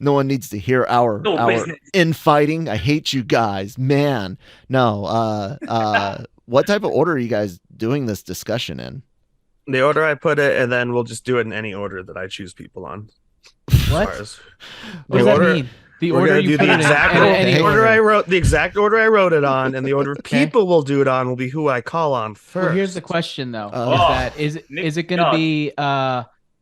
No one needs to hear our infighting. I hate you guys, man. No. What type of order are you guys doing this discussion in? The order I put it, and then we'll just do it in any order that I choose people on. What? What does that mean? The order you put it in. The order I wrote, the exact order I wrote it on, and the order people will do it on will be who I call on first. Well, here's the question, though: is it going to be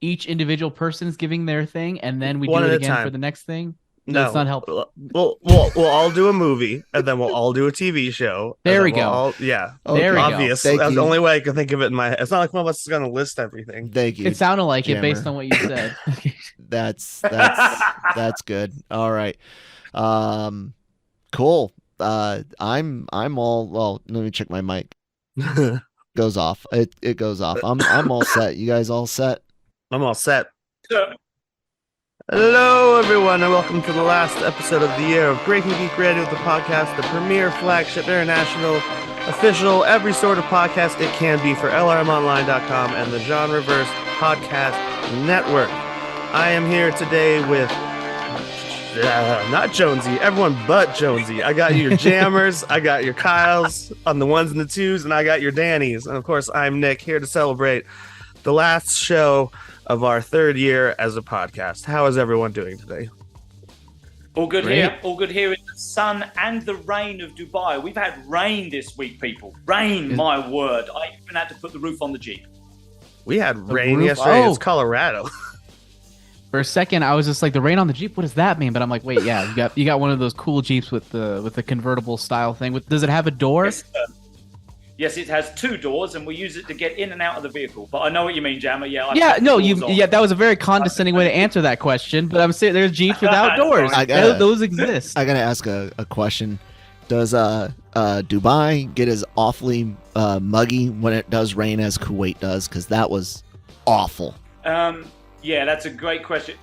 each individual person's giving their thing, and then we do it again for the next thing? No, it's not helpful. We'll all do a movie, and then we'll all do a TV show. There we go. Yeah, there we go. Obvious. That's the only way I can think of it in my head. It's not like one of us is going to list everything. Thank you. It sounded like Jammer. it based on what you said. That's good. All right. Cool. I'm all. Well, let me check my mic. Goes off. It goes off. I'm all set. You guys all set? I'm all set. Hello, everyone, and welcome to the last episode of the year of Breaking Geek Radio, the podcast, the premier flagship international official every sort of podcast it can be for LRMonline.com and the Genreverse Podcast Network. I am here today with not Jonesy, everyone but Jonesy. I got your Jammers, I got your Kyles on the ones and the twos, and I got your Dannys. And of course, I'm Nick, here to celebrate the last show of our third year as a podcast. How is everyone doing today? All good here. All good here in the sun and the rain of Dubai. We've had rain this week, people. Rain, my word. I even had to put the roof on the Jeep. We had rain yesterday. It's Colorado. For a second, I was just like, the rain on the Jeep, what does that mean? But I'm like, wait, yeah, you got one of those cool Jeeps with the convertible style thing. Does it have a door? Yes, it has two doors, and we use it to get in and out of the vehicle. But I know what you mean, Jammer. Yeah. That was a very condescending way to answer that question. But I'm saying there's Jeeps without doors. Those exist. I gotta ask a question. Does Dubai get as awfully muggy when it does rain as Kuwait does? Because that was awful. Yeah, that's a great question.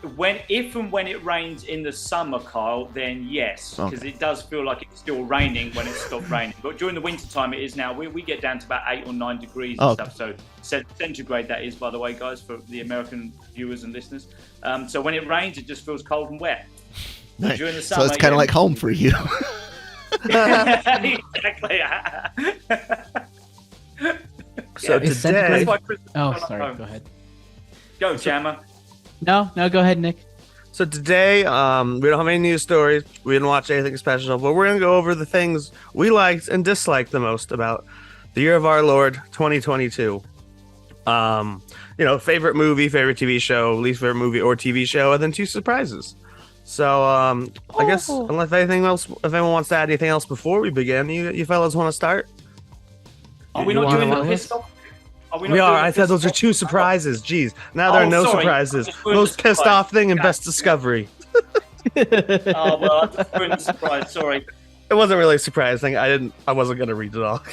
If and when it rains in the summer, Kyle, then yes, because it does feel like it's still raining when it stopped raining. But during the winter time, it is now. We get down to about 8 or 9 degrees and stuff. So centigrade that is, by the way, guys, for the American viewers and listeners. So when it rains, it just feels cold and wet. Nice. During the summer, so it's kind of like home for you. Exactly. So today. Sorry. Go ahead. Go, Jammer. No, go ahead, Nick. So today, we don't have any news stories. We didn't watch anything special, but we're gonna go over the things we liked and disliked the most about the year of our Lord 2022. Favorite movie, favorite TV show, least favorite movie or TV show, and then 2 surprises. So I guess unless if anyone wants to add anything else before we begin, you fellas want to start? Are we not doing the pissed off? We are. I said those are 2 surprises. Jeez. Now there are no surprises. Most pissed off thing and best discovery. I just ruined the surprise. Sorry. It wasn't really a surprise thing. I wasn't gonna read it all.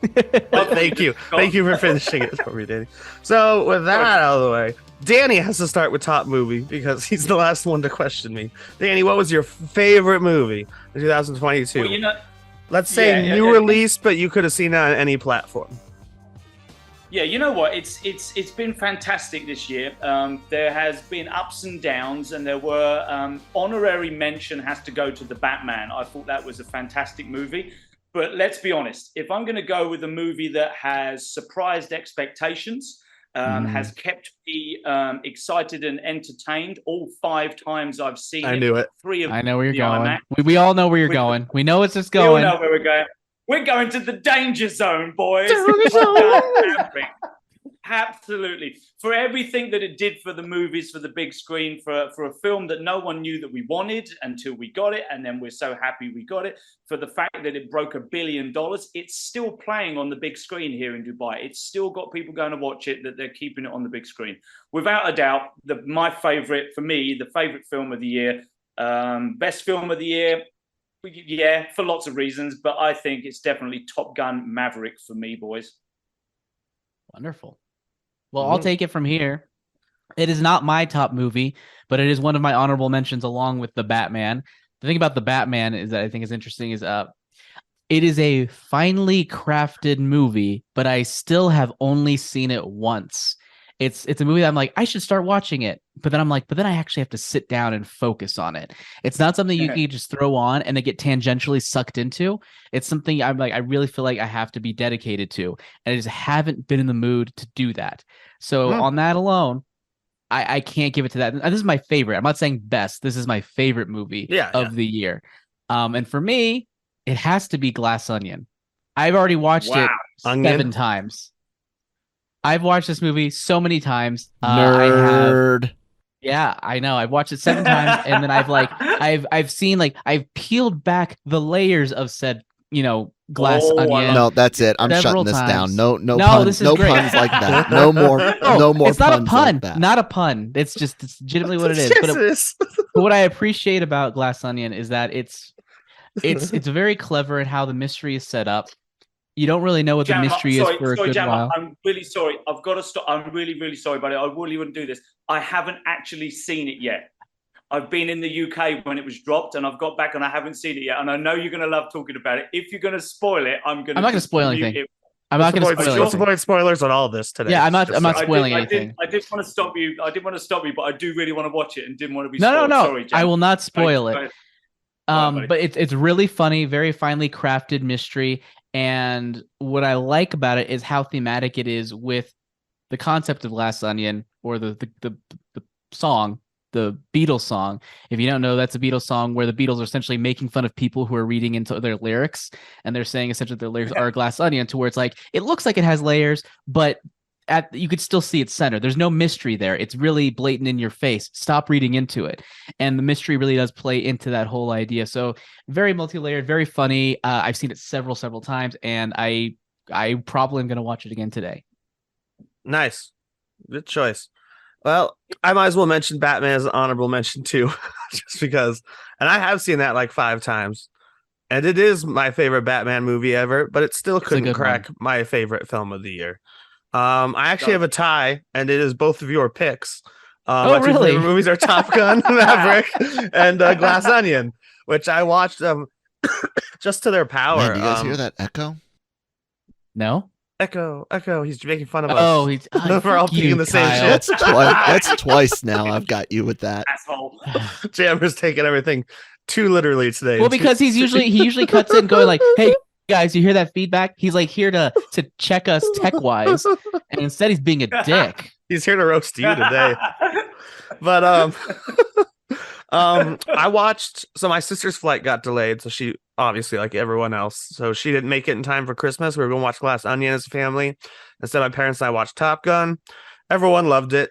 Thank you. Thank you for finishing it for me, Danny. So with that out of the way, Danny has to start with top movie because he's the last one to question me. Danny, what was your favorite movie in 2022? Well, let's say new release, but you could have seen it on any platform. Yeah, you know what? It's been fantastic this year. There has been ups and downs, and there were honorary mention has to go to The Batman. I thought that was a fantastic movie. But let's be honest, if I'm going to go with a movie that has surprised expectations, has kept me excited and entertained all 5 times I've seen it. I knew it. 3 of I know where you're going. We all know where you're going. We know it's just going. We all know where we're going. We're going to the danger zone, boys. Absolutely. For everything that it did for the movies, for the big screen, for a film that no one knew that we wanted until we got it, and then we're so happy we got it. For the fact that it broke $1 billion, it's still playing on the big screen here in Dubai. It's still got people going to watch it, that they're keeping it on the big screen. Without a doubt, my favorite, for me, the favorite film of the year, best film of the year, yeah, for lots of reasons, but I think it's definitely Top Gun Maverick for me, boys. Wonderful. Well, I'll take it from here. It is not my top movie, but it is one of my honorable mentions along with The Batman. The thing about The Batman is that I think is interesting is it is a finely crafted movie, but I still have only seen it once. It's a movie that I'm like, I should start watching it. But then I'm like, but then I actually have to sit down and focus on it. It's not something you can just throw on and then get tangentially sucked into. It's something I'm like, I really feel like I have to be dedicated to. And I just haven't been in the mood to do that. So on that alone, I can't give it to that. This is my favorite. I'm not saying best. This is my favorite movie of the year. And for me, it has to be Glass Onion. I've already watched it 7 times. I've watched this movie so many times. Nerd. I know. I've watched it 7 times, and then I've seen I've peeled back the layers of said Glass Onion. No, that's it. I'm shutting this down. No puns. No puns like that. No more. No more. It's not puns a pun. Like that. Not a pun. It's legitimately what it is. But what I appreciate about Glass Onion is that it's very clever at how the mystery is set up. You don't really know what the mystery is for a good while. I'm really sorry. I've got to stop. I'm really, really sorry, buddy. I really wouldn't do this. I haven't actually seen it yet. I've been in the UK when it was dropped, and I've got back and I haven't seen it yet. And I know you're going to love talking about it. If you're going to spoil it, I'm not going to spoil anything. I'm not going to spoil anything. Avoid spoilers on all this today. Yeah, I'm not spoiling anything. I did want to stop you. But I do really want to watch it and didn't want to be spoiled. No. Sorry, I will not spoil it. But it's really funny, very finely crafted mystery. And what I like about it is how thematic it is with the concept of Glass Onion, or the song, the Beatles song. If you don't know, that's a Beatles song where the Beatles are essentially making fun of people who are reading into their lyrics, and they're saying essentially their lyrics are Glass Onion, to where it's like, it looks like it has layers, but you could still see its center. There's no mystery there. It's really blatant in your face. Stop reading into it. And the mystery really does play into that whole idea. So very multi-layered, very funny. I've seen it several times, and I probably am going to watch it again today. Nice. Good choice. Well, I might as well mention Batman as an honorable mention too, just because. And I have seen that 5 times. And it is my favorite Batman movie ever, but it still couldn't crack my favorite film of the year. I actually have a tie, and it is both of your picks. My two favorite movies are Top Gun, Maverick, and Glass Onion, which I watched just to their power. Man, do you guys hear that echo? No. Echo. He's making fun of us. Oh, he's we're all being the same shit. That's twice now. I've got you with that. Asshole. Jammer's taking everything too literally today. Well, because he usually cuts in going hey guys, you hear that feedback? He's here to check us tech wise, and instead he's being a dick. He's here to roast you today. But I watched. So my sister's flight got delayed, so she obviously, like everyone else, so she didn't make it in time for Christmas. We were going to watch Glass Onion as a family. Instead, my parents and I watched Top Gun. Everyone loved it.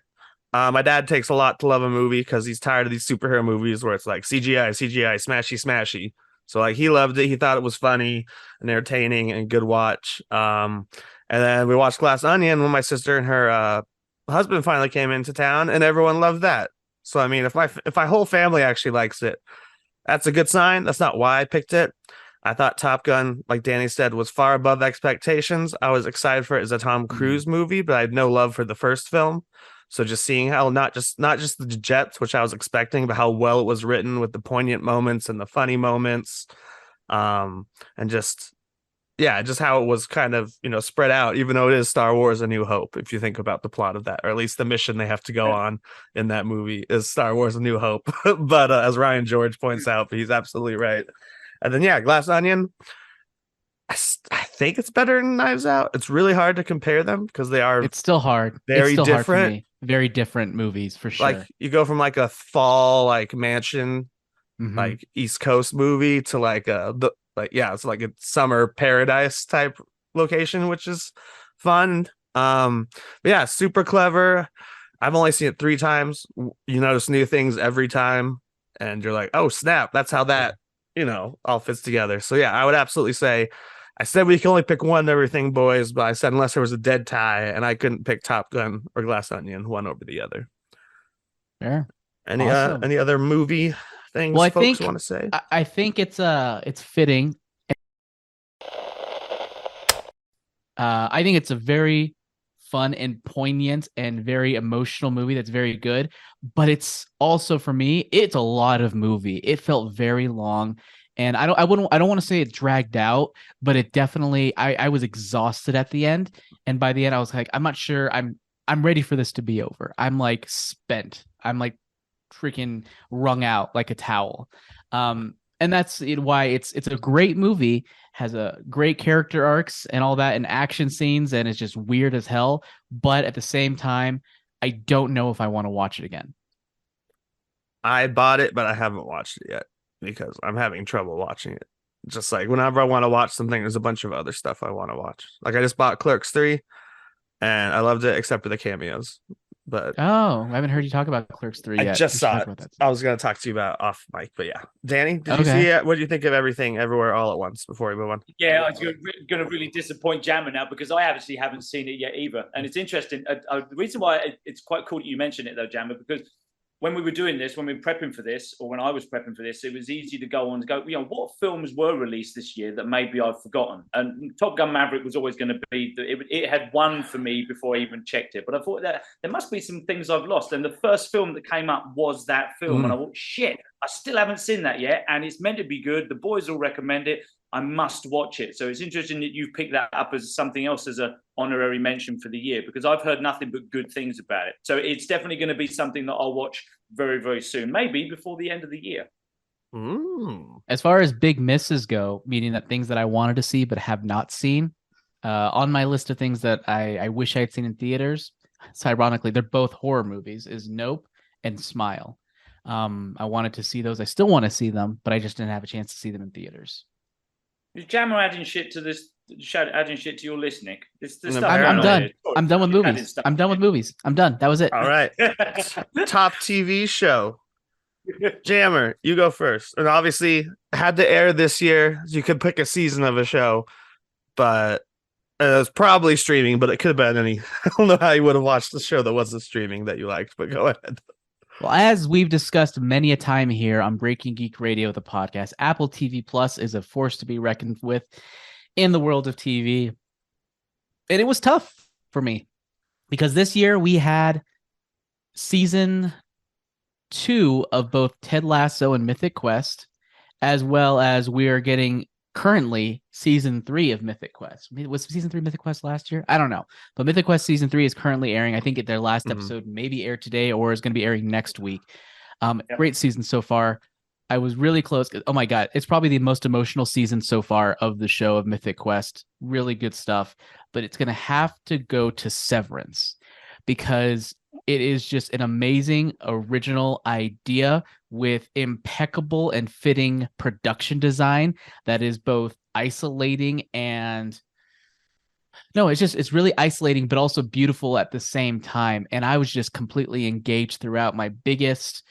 My dad takes a lot to love a movie because he's tired of these superhero movies where it's CGI, smashy. So he loved it. He thought it was funny and entertaining and good watch. And then we watched Glass Onion when my sister and her husband finally came into town, and everyone loved that. So I mean, if my whole family actually likes it, that's a good sign. That's not why I picked it. I thought Top Gun, like Danny said, was far above expectations. I was excited for it as a Tom Cruise movie, but I had no love for the first film. So just seeing how not just the jets, which I was expecting, but how well it was written with the poignant moments and the funny moments, and just how it was kind of spread out. Even though it is Star Wars: A New Hope, if you think about the plot of that, or at least the mission they have to go on in that movie is Star Wars: A New Hope. But as Ryan George points out, he's absolutely right. And then Glass Onion. I think it's better than Knives Out. It's really hard to compare them because they are. It's still hard. Very different. Hard for me. Very different movies for sure. You go from a fall mansion, East Coast movie to it's a summer paradise type location, which is fun. Super clever. I've only seen it 3 times. You notice new things every time, and you're like, oh snap, that's how that all fits together. So I would absolutely say. I said we can only pick one and everything, boys, but I said unless there was a dead tie, and I couldn't pick Top Gun or Glass Onion, one over the other. Yeah. Any other movie things folks want to say? I think it's fitting. I think it's a very fun and poignant and very emotional movie that's very good, but it's also, for me, it's a lot of movie. It felt very long. And I don't want to say it dragged out, but it definitely, I was exhausted at the end. And by the end, I was like, I'm not sure I'm I'm ready for this to be over. I'm like spent. I'm like freaking wrung out like a towel. And that's why it's a great movie, has a great character arcs and all that and action scenes, and it's just weird as hell. But at the same time, I don't know if I want to watch it again. I bought it, but I haven't watched it yet because I'm having trouble watching it. Just like whenever I want to watch something, there's a bunch of other stuff I want to watch. Like I just bought Clerks 3 and I loved it except for the cameos. But I haven't heard you talk about Clerks 3 yet. I just saw it. I was going to talk to you about off mic, but yeah. Danny, did you see it? What do you think of Everything Everywhere All at Once before we move on? Yeah, I was going to really disappoint Jammer now because I actually haven't seen it yet either. And it's interesting. The reason why it's quite cool that you mentioned it though, Jammer, because when we were doing this, when we were prepping for this, or when I was prepping for this, it was easy to go on and go, what films were released this year that maybe I've forgotten? And Top Gun Maverick was always going to be, it had one for me before I even checked it. But I thought that there must be some things I've lost. And the first film that came up was that film. And I thought, shit, I still haven't seen that yet. And it's meant to be good. The boys all recommend it. I must watch it. So it's interesting that you've picked that up as something else as an honorary mention for the year, because I've heard nothing but good things about it. So it's definitely going to be something that I'll watch very, very soon, maybe before the end of the year. As far as big misses go, meaning that things that I wanted to see but have not seen, on my list of things that I wish I had seen in theaters, so ironically, they're both horror movies, is Nope and Smile. I wanted to see those. I still want to see them, but I just didn't have a chance to see them in theaters. Is Jammer adding shit to this? Adding shit to your list, Nick? I'm done. I'm done with movies. I'm done with movies. I'm done. That was it. All right. Top TV show. Jammer, you go first. And obviously, had to air this year. So you could pick a season of a show, but it was probably streaming. But it could have been any. I don't know how you would have watched the show that wasn't streaming that you liked. But go ahead. Well, as we've discussed many a time here on Breaking Geek Radio, the podcast, Apple TV Plus is a force to be reckoned with in the world of TV. And it was tough for me because this year we had season 2 of both Ted Lasso and Mythic Quest, as well as we are getting currently season 3 of Mythic Quest. Was season 3 Mythic Quest last year? I don't know. But Mythic Quest season 3 is currently airing. I think their last episode maybe aired today or is going to be airing next week. Great season so far. I was really close. Oh my God. It's probably the most emotional season so far of the show of Mythic Quest. Really good stuff. But it's going to have to go to Severance because it is just an amazing original idea with impeccable and fitting production design that is both isolating and it's really isolating, but also beautiful at the same time. And I was just completely engaged throughout. My biggest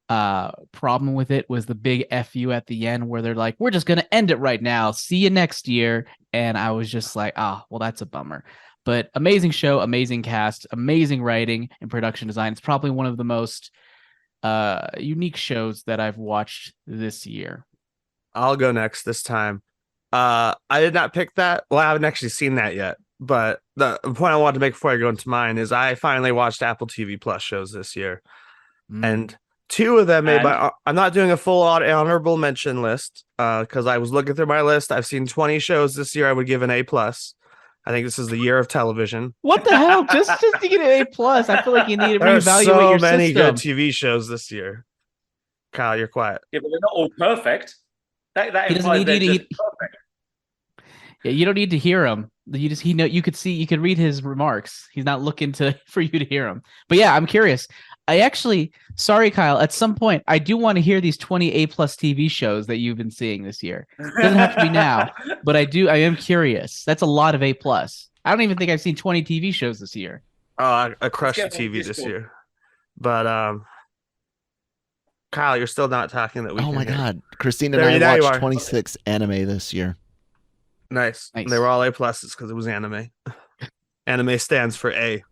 problem with it was the big FU at the end where they're like, we're just going to end it right now. See you next year. And I was just like, well, that's a bummer. But amazing show, amazing cast, amazing writing and production design. It's probably one of the most unique shows that I've watched this year. I'll go next this time. I did not pick that. Well, I haven't actually seen that yet. But the point I wanted to make before I go into mine is I finally watched Apple TV Plus shows this year. And 2 of them I'm not doing a full honorable mention list because I was looking through my list. I've seen 20 shows this year I would give an A+. I think this is the year of television. What the hell? Just to get an A+, I feel like you need to reevaluate so your many system. good TV shows this year. Kyle, you're quiet. Yeah, but they're not all perfect. That He doesn't need to. perfect. Yeah, you don't need to hear him. You could read his remarks. He's not looking for you to hear him. But yeah, I'm curious. Sorry, Kyle. At some point, I do want to hear these 20 A+ TV shows that you've been seeing this year. It doesn't have to be now, but I am curious. That's a lot of A+. I don't even think I've seen 20 TV shows this year. I crushed the TV this year. But Kyle, you're still not talking that we Oh can my hear. God. Christina and I watched 26 anime this year. Nice. They were all A+ because it was anime. Anime stands for A.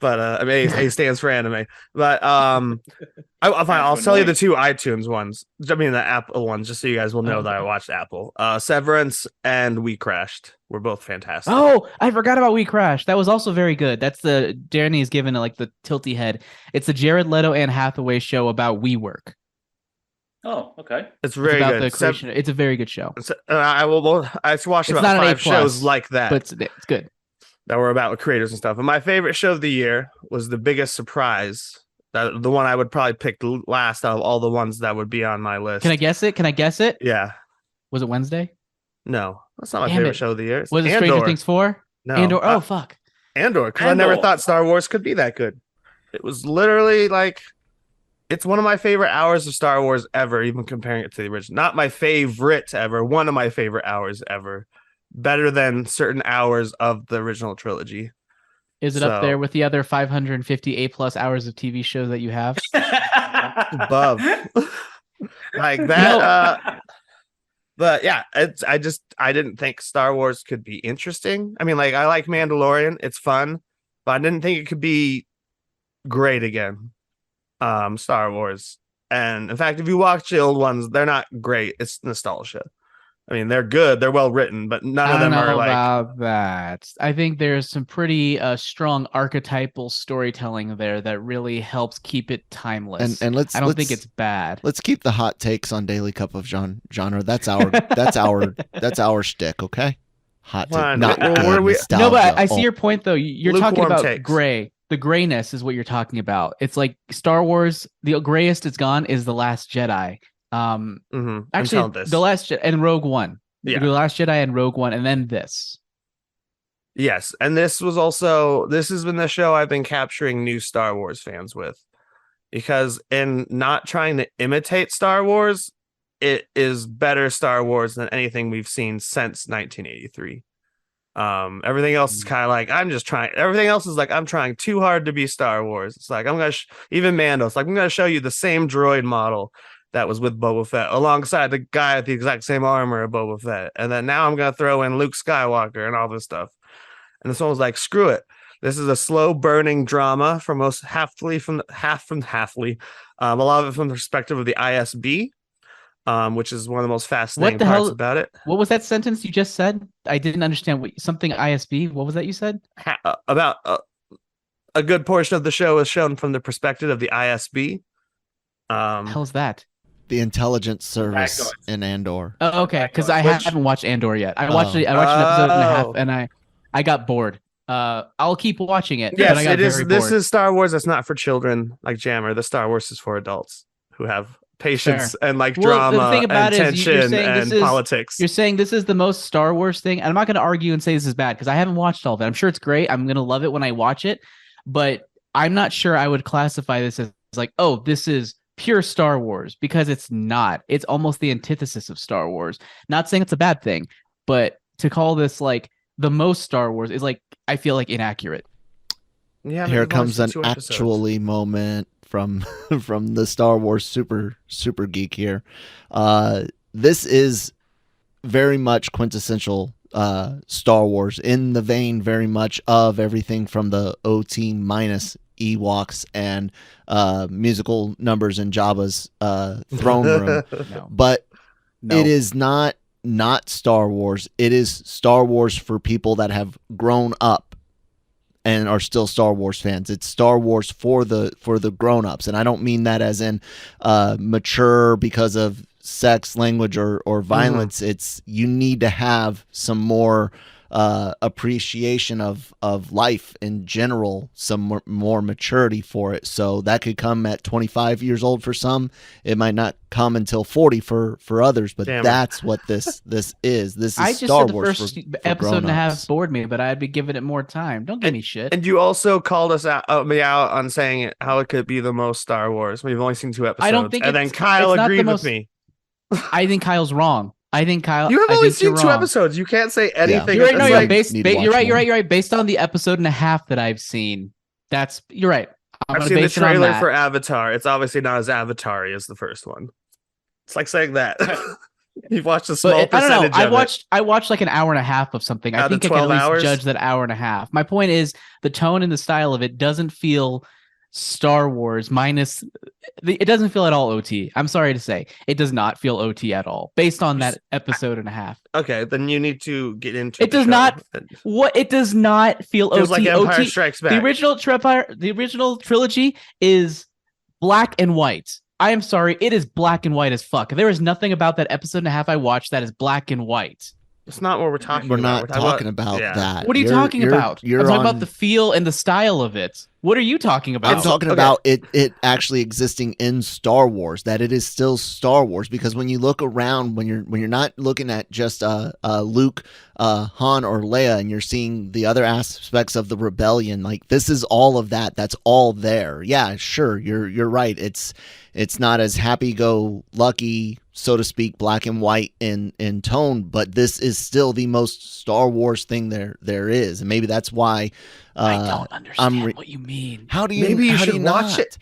But A stands for anime. But I'll tell you the 2 iTunes ones. I mean the Apple ones, just so you guys will know that I watched Apple. Severance and We Crashed were both fantastic. Oh, I forgot about We Crashed. That was also very good. That's Danny is given like the tilty head. It's the Jared Leto Anne Hathaway show about WeWork. Oh, okay. It's very good. It's a very good show. I watched about 5 shows like that. But it's good. that were about creators and stuff. And my favorite show of the year was The Biggest Surprise. The one I would probably pick last out of all the ones that would be on my list. Can I guess it? Yeah. Was it Wednesday? No, that's not my favorite show of the year. Was it Stranger Things 4? No. Andor. Oh, fuck. Andor, because I never thought Star Wars could be that good. It was literally like, it's one of my favorite hours of Star Wars ever, even comparing it to the original. Not my favorite ever, one of my favorite hours ever. Better than certain hours of the original trilogy. Is it up there with the other 550 A+ hours of TV shows that you have? Above. Like that. But yeah, I didn't think Star Wars could be interesting. I mean, like, I like Mandalorian, it's fun, but I didn't think it could be great again. Star Wars. And in fact, if you watch the old ones, they're not great. It's nostalgia. I mean, they're good, they're well written, but none of them are like about that. I think there's some pretty strong archetypal storytelling there that really helps keep it timeless. And I don't think it's bad. Let's keep the hot takes on Daily Cup of genre. That's our shtick, okay? Hot take. Not good, nostalgia. No, but I see your point though. You're talking about takes. gray. The grayness is what you're talking about. It's like Star Wars, the grayest it's gone is The Last Jedi. Actually, The Last Jedi and Rogue One. Yeah. The Last Jedi and Rogue One, and then this. Yes, and this has been the show I've been capturing new Star Wars fans with, because in not trying to imitate Star Wars, it is better Star Wars than anything we've seen since 1983. Everything else is kind of like, everything else is like, I'm trying too hard to be Star Wars. It's like, even Mando, it's like, I'm going to show you the same droid model that was with Boba Fett alongside the guy with the exact same armor of Boba Fett. And then now I'm going to throw in Luke Skywalker and all this stuff. And this one was like, screw it. This is a slow burning drama from a lot of it from the perspective of the ISB. Which is one of the most fascinating parts about it. What was that sentence you just said? I didn't understand something ISB. What was that you said? About a good portion of the show is shown from the perspective of the ISB. How's that? The intelligence service in Andor. Oh, okay. Because I haven't watched Andor yet. I watched an episode and a half, and I got bored. I'll keep watching it. Yes, but I got it is. Very this bored. is Star Wars. That's not for children like Jammer. The Star Wars is for adults who have patience and like drama and tension and politics. You're saying this is the most Star Wars thing, and I'm not going to argue and say this is bad because I haven't watched all of it. I'm sure it's great. I'm going to love it when I watch it, but I'm not sure I would classify this as like, oh, this is pure Star Wars, because it's not. It's almost the antithesis of Star Wars. Not saying it's a bad thing, but to call this like the most Star Wars is like, I feel like inaccurate. Yeah, here comes an actually moment from the Star Wars super geek here. This is very much quintessential Star Wars, in the vein very much of everything from the OT minus Ewoks and musical numbers in Jabba's throne room. But it is not Star Wars. It is Star Wars for people that have grown up and are still Star Wars fans. It's Star Wars for the grown-ups. And I don't mean that as in mature because of sex, language, or violence. It's, you need to have some more appreciation of life in general, some more maturity for it. So that could come at 25 years old for some. It might not come until 40 for others, but that's what this is. This is I just Star said the Wars first for episode and a half grown-ups. bored me, but I'd be giving it more time. Don't give me shit. And you also called us out on saying how it could be the most Star Wars. We've only seen 2 episodes. I don't think and then Kyle agreed with me. I think Kyle's wrong. You have only seen 2 episodes. You can't say anything. You're right. No, like, you're right. Based on the episode and a half that I've seen, you're right. I've seen the trailer for Avatar. It's obviously not as Avatar-y as the first one. It's like saying that. You've watched a small percentage of it. I watched like an hour and a half of something. I think I can at least judge that hour and a half. My point is the tone and the style of it doesn't feel Star Wars minus it doesn't feel at all OT. I'm sorry to say, it does not feel OT at all based on that episode and a half. Okay, then you need to get into it. Does not feel OT. Like Empire OT. Strikes Back. The original trilogy is black and white. I am sorry, it is black and white as fuck. There is nothing about that episode and a half I watched that is black and white. It's not what we're talking We're about. not talking about yeah. that. What are you talking about? You're I'm talking on, about the feel and the style of it. What are you talking about? I'm talking about it actually existing in Star Wars, that it is still Star Wars, because when you look around, when you're not looking at just Luke, Han, or Leia, and you're seeing the other aspects of the rebellion, like this is all of that. That's all there. Yeah, sure, you're right. It's not as happy-go-lucky, so to speak, black and white in tone, but this is still the most Star Wars thing there is, and maybe that's why. I don't understand what you mean. How do you? Maybe you how do should not? watch it.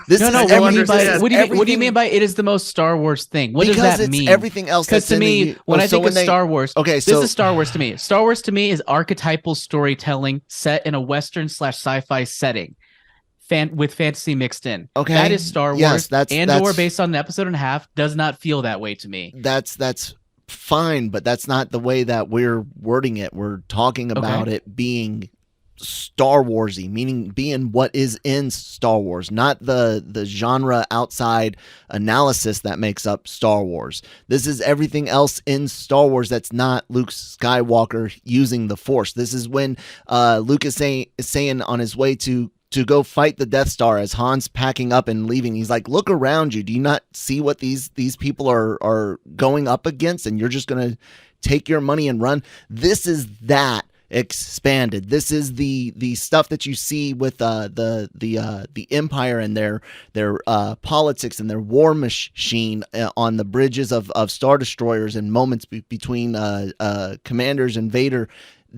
This No, is what do you mean by everything- what do you mean by it is the most Star Wars thing? What does because that it's mean? everything else. Because That's to in me, the, when I so think of Star Wars, okay, this so is Star Wars to me. Star Wars to me is archetypal storytelling set in a Western/sci-fi setting, with fantasy mixed in. Okay, that is Star Wars. yes, that's based on an episode and a half does not feel that way to me. that's fine, but that's not the way that we're wording it. We're talking about it being Star Warsy, meaning being what is in Star Wars, not the genre outside analysis that makes up Star Wars. This is everything else in Star Wars that's not Luke Skywalker using the Force. This is when Luke is saying on his way to go fight the Death Star, as Han's packing up and leaving. He's like, look around you. Do you not see what these people are going up against? And you're just going to take your money and run. This is that expanded. This is the stuff that you see with the Empire and their politics and their war machine on the bridges of Star Destroyers and moments between commanders and Vader.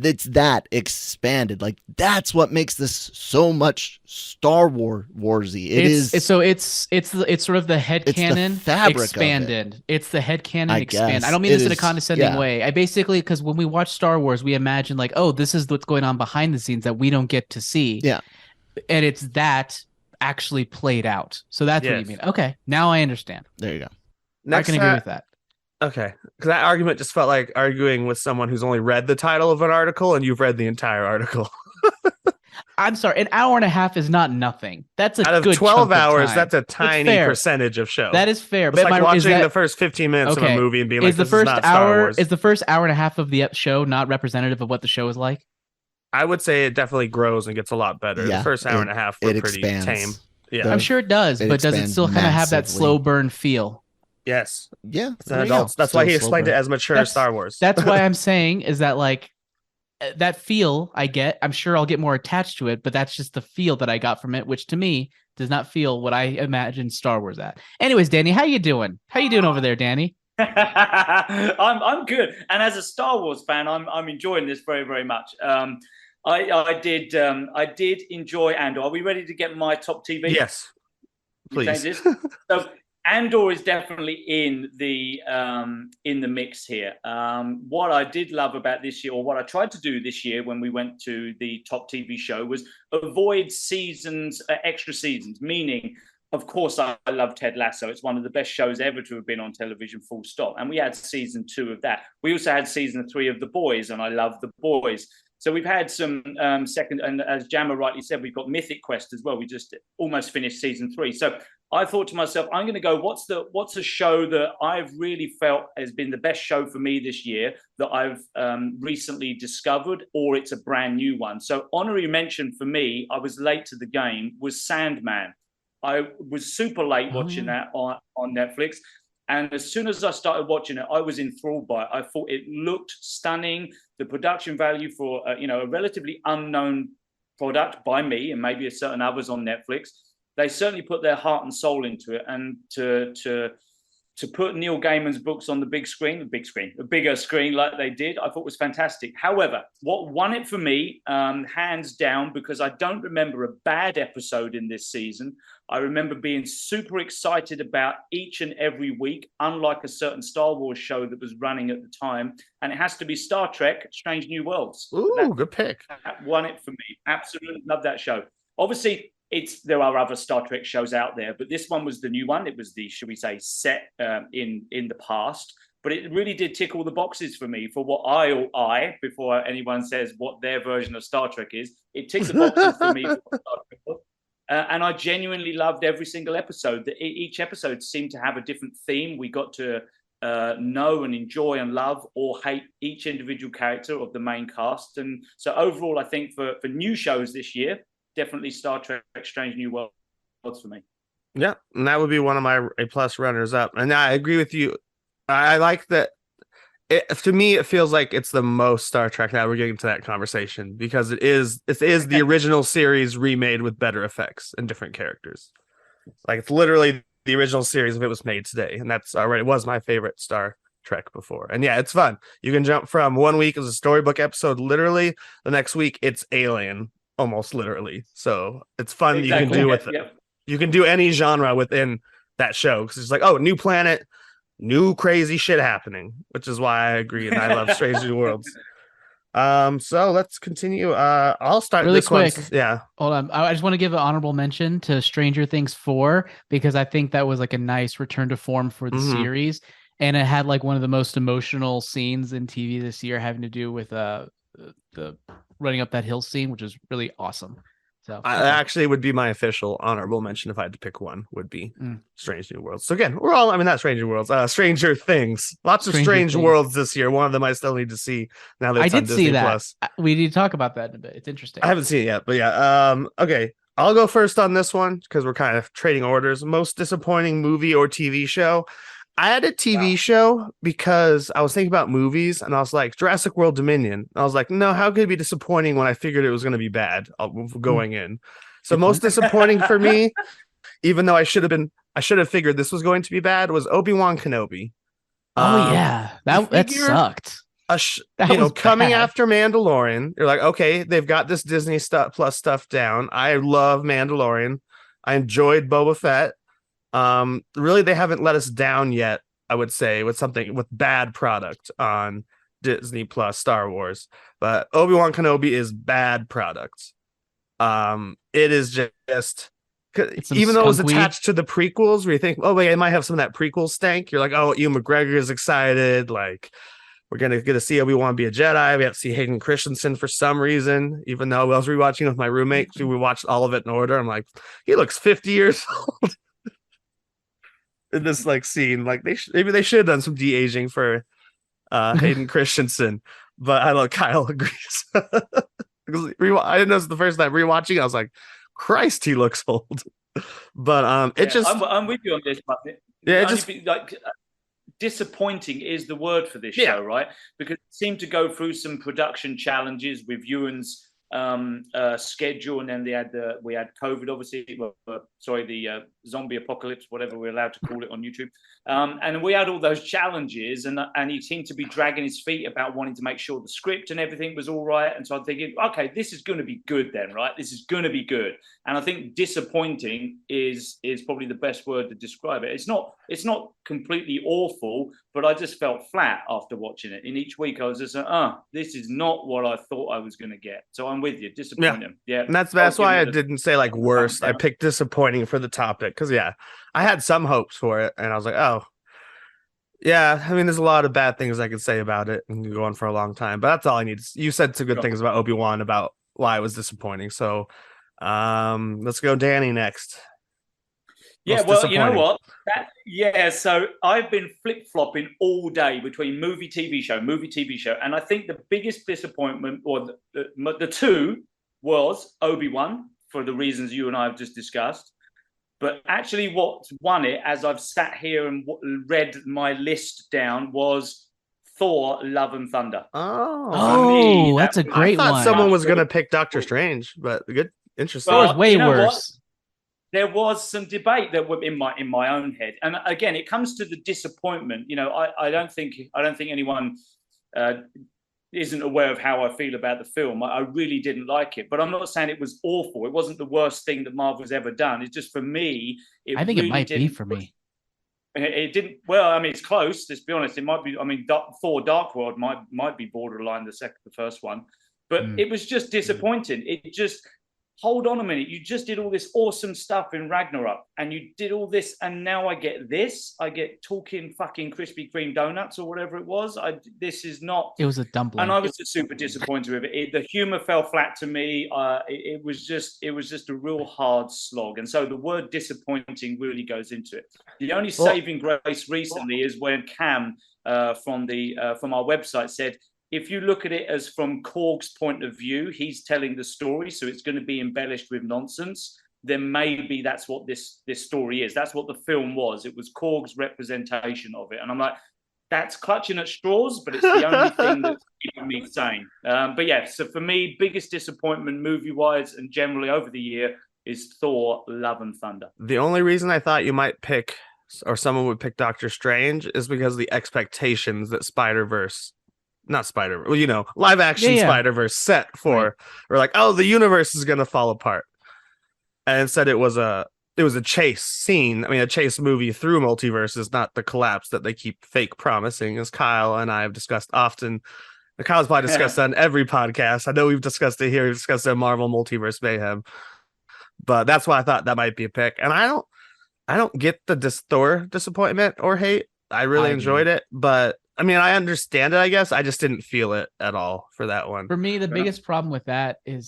It's that expanded. Like that's what makes this so much Star Warsy. It's sort of the headcanon expanded. It's the headcanon expanded. I don't mean this in a condescending way. I basically, because when we watch Star Wars, we imagine like, oh, this is what's going on behind the scenes that we don't get to see. Yeah, and it's that actually played out. So that's what you mean. Okay, now I understand. There you go. I can agree with that. Okay, because that argument just felt like arguing with someone who's only read the title of an article and you've read the entire article. I'm sorry, an hour and a half is not nothing. That's a out of good 12 hours. Time. That's a tiny percentage of show. That is fair. It's like watching the first 15 minutes of a movie and being like, "This is not Star Wars." Is the first hour and a half of the show not representative of what the show is like? I would say it definitely grows and gets a lot better. Yeah, the first hour and a half were pretty tame. Yeah, I'm sure it does, but does it still kind of have that slow burn feel? Yes. Yeah. It's an adult. That's why he explained it as mature Star Wars. That's why I'm saying is that like that feel I get, I'm sure I'll get more attached to it, but that's just the feel that I got from it, which to me does not feel what I imagine Star Wars at. Anyways, Danny, how you doing? How you doing over there, Danny? I'm good. And as a Star Wars fan, I'm enjoying this very, very much. I did enjoy Andor. Are we ready to get my top TV? Yes. Please. So Andor is definitely in the mix here. What I did love about this year, or what I tried to do this year when we went to the top TV show, was avoid seasons, extra seasons. Meaning, of course, I love Ted Lasso. It's one of the best shows ever to have been on television, full stop. And we had season 2 of that. We also had season 3 of The Boys, and I love The Boys. So we've had some second, and as Jammer rightly said, we've got Mythic Quest as well. We just almost finished season 3. So I thought to myself, I'm going to go, what's a show that I've really felt has been the best show for me this year that I've recently discovered, or it's a brand new one. So honorary mention for me, I was late to the game, was Sandman. I was super late watching that on Netflix. And as soon as I started watching it, I was enthralled by it. I thought it looked stunning. The production value for a relatively unknown product by me and maybe certain others on Netflix, they certainly put their heart and soul into it. And to put Neil Gaiman's books on the bigger screen like they did, I thought was fantastic. However, what won it for me, hands down, because I don't remember a bad episode in this season. I remember being super excited about each and every week, unlike a certain Star Wars show that was running at the time. And it has to be Star Trek, Strange New Worlds. Ooh, good pick. That won it for me. Absolutely love that show. Obviously, there are other Star Trek shows out there, but this one was the new one. It was the, should we say, set in the past. But it really did tick all the boxes for me for what I before anyone says what their version of Star Trek is. It ticked the boxes for me. For Star Trek was. And I genuinely loved every single episode. Each episode seemed to have a different theme. We got to know and enjoy and love or hate each individual character of the main cast. And so overall, I think for new shows this year, definitely Star Trek Strange New Worlds for me. Yeah, and that would be one of my A+ runners up. And I agree with you. I like that. To me, it feels like it's the most Star Trek now we're getting to that conversation, because it is the original series remade with better effects and different characters. Like, it's literally the original series if it was made today, and that's already was my favorite Star Trek before. And yeah, it's fun. You can jump from 1 week as a storybook episode, literally the next week it's Alien, almost literally. So it's fun. Exactly. You can do with it. You can do any genre within that show, because it's like, oh, new planet, new crazy shit happening, which is why I agree and I love Strange New Worlds. So let's continue. I'll start really this quick. One. Yeah. Hold on. I just want to give an honorable mention to Stranger Things 4, because I think that was like a nice return to form for the series. And it had like one of the most emotional scenes in TV this year, having to do with the running up that hill scene, which is really awesome. So I actually would be my official honorable mention if I had to pick one, would be Strange New Worlds. So again, not Strange New Worlds, Stranger Things. Lots of strange worlds this year. One of them I still need to see now that it's on Disney Plus. We need to talk about that in a bit. It's interesting. I haven't seen it yet, but yeah. Okay, I'll go first on this one because we're kind of trading orders. Most disappointing movie or TV show. I had a TV show because I was thinking about movies and I was like, Jurassic World Dominion. I was like, no, how could it be disappointing when I figured it was going to be bad going in? So most disappointing for me, even though I should have figured this was going to be bad, was Obi-Wan Kenobi. Oh yeah, that sucked. Coming after Mandalorian, you're like, okay, they've got this Disney Plus stuff down. I love Mandalorian. I enjoyed Boba Fett. Really, they haven't let us down yet, I would say, with bad product on Disney Plus Star Wars. But Obi-Wan Kenobi is bad product. It is just, even though it was attached to the prequels, where you think, oh wait, it might have some of that prequel stank. You're like, oh, Ewan McGregor is excited, like we're gonna get to see Obi-Wan be a Jedi. We have to see Hayden Christensen for some reason, even though I was rewatching with my roommate. We watched all of it in order. I'm like, he looks 50 years old. In this like scene, like maybe they should have done some de-aging for Hayden Christensen, but I know Kyle agrees. I didn't know it's the first time rewatching. I was like, Christ, he looks old. But I'm with you on this, Bucket. Yeah, disappointing is the word for this show, right? Because it seemed to go through some production challenges with Ewan's schedule, and then we had COVID, obviously. The zombie apocalypse, whatever we're allowed to call it on YouTube, and we had all those challenges, and he seemed to be dragging his feet about wanting to make sure the script and everything was all right. And so I'm thinking, okay, this is going to be good then, right? This is going to be good. And I think disappointing is probably the best word to describe it. It's not completely awful, but I just felt flat after watching it. In each week, I was just like, this is not what I thought I was going to get. So I'm with you. Disappointing. Yeah. And that's why I didn't say like worst. I picked disappointing for the topic because I had some hopes for it, and I was like, oh yeah, I mean, there's a lot of bad things I could say about it and go on for a long time, but that's all I need. You said some good things about Obi-Wan, about why it was disappointing. So let's go Danny next. Yeah, well, you know what? So I've been flip-flopping all day between movie, TV show. And I think the biggest disappointment, or the two, was Obi-Wan, for the reasons you and I have just discussed. But actually what won it, as I've sat here and read my list down, was Thor, Love and Thunder. Oh, that's a great one. I thought someone was going to pick Doctor Strange, but good. Interesting. Thor's way worse. There was some debate that in my own head, and again, it comes to the disappointment. I don't think anyone isn't aware of how I feel about the film. I really didn't like it, but I'm not saying it was awful. It wasn't the worst thing that Marvel's ever done. It's just, for me, I think it might be for me. It didn't. Well, I mean, it's close. Let's be honest. It might be. I mean, Thor: Dark World might be borderline the first one, but it was just disappointing. It just hold on a minute, you just did all this awesome stuff in Ragnarok, and you did all this, and now I get this. I get talking fucking Krispy Kreme donuts or whatever it was. This is not. It was a dumpling, and I was just super disappointed with it. The humor fell flat to me. It was just a real hard slog, and so the word disappointing really goes into it. The only saving grace recently is when Cam from our website said, if you look at it as from Korg's point of view, he's telling the story, so it's going to be embellished with nonsense, then maybe that's what this story is. That's what the film was. It was Korg's representation of it. And I'm like, that's clutching at straws, but it's the only thing that's keeping me sane. But yeah, so for me, biggest disappointment movie-wise and generally over the year is Thor: Love and Thunder. The only reason I thought you might pick, or someone would pick Doctor Strange, is because of the expectations that live action Spider-Verse set for. Right. We're like, oh, the universe is gonna fall apart, and instead it was a chase scene. I mean, a chase movie through multiverses, not the collapse that they keep fake promising, as Kyle and I have discussed often. Kyle's probably discussed that on every podcast. I know we've discussed it here. We've discussed it in Marvel Multiverse Mayhem, but that's why I thought that might be a pick. And I don't get the Thor disappointment or hate. I really enjoyed it, but I mean, I understand it, I guess. I just didn't feel it at all for that one. For me, the biggest problem with that is